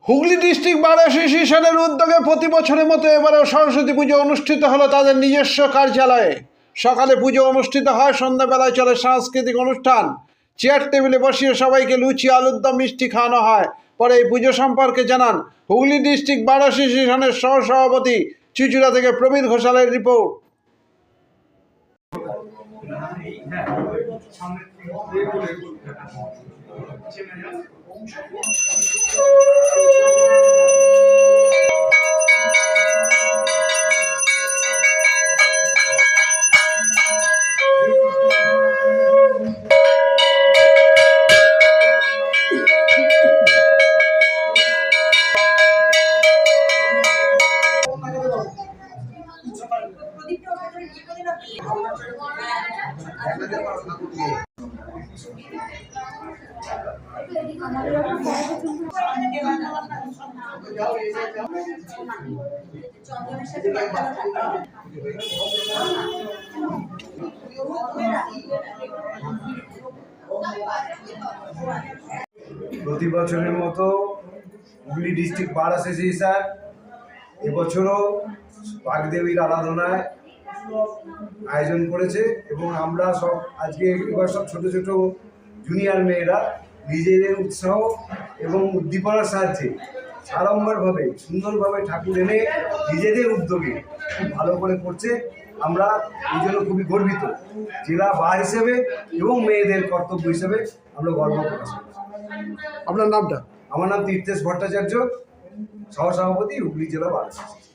Hooghly district বার অ্যাসোসিয়েশনের উদ্যোগে প্রতি বছরের মতো এবারেও সরস্বতী পুজো অনুষ্ঠিত হলো তাদের নিজস্ব কার্যালয়ে। সকালে পুজো অনুষ্ঠিত হয়, সন্ধ্যাবেলায় চলে সাংস্কৃতিক অনুষ্ঠান। চেয়ার টেবিলে বসিয়ে সবাইকে লুচি, আলুর দম, মিষ্টি খাওয়ানো হয়। পরে এই পুজো সম্পর্কে জানান হুগলি ডিস্ট্রিক্ট বার অ্যাসোসিয়েশনের সহসভাপতি চুঁচুড়া থেকে প্রবীর ঘোষালের রিপোর্ট। প্রতি বছরের মতো হুগলি ডিস্ট্রিক্ট বার অ্যাসোসিয়েশন এবছরও বাগদেবীর আরাধনায় আয়োজন করেছে এবং আমরা সব আজকে এবার সব ছোটো ছোটো জুনিয়র মেয়েরা নিজেদের উৎসাহ এবং উদ্দীপনার সাহায্যে সাড়ম্বরভাবে সুন্দরভাবে ঠাকুর এনে নিজেদের উদ্যোগে খুব ভালো করে করছে। আমরা এই জন্য খুবই গর্বিত। জেলা বার হিসেবে এবং মেয়েদের কর্তব্য হিসেবে আমরা গর্ব প্রকাশ করছি। আপনার নামটা? আমার নাম তীর্থেশ ভট্টাচার্য, সহসভাপতি হুগলি জেলা বার অ্যাসোসিয়েশন।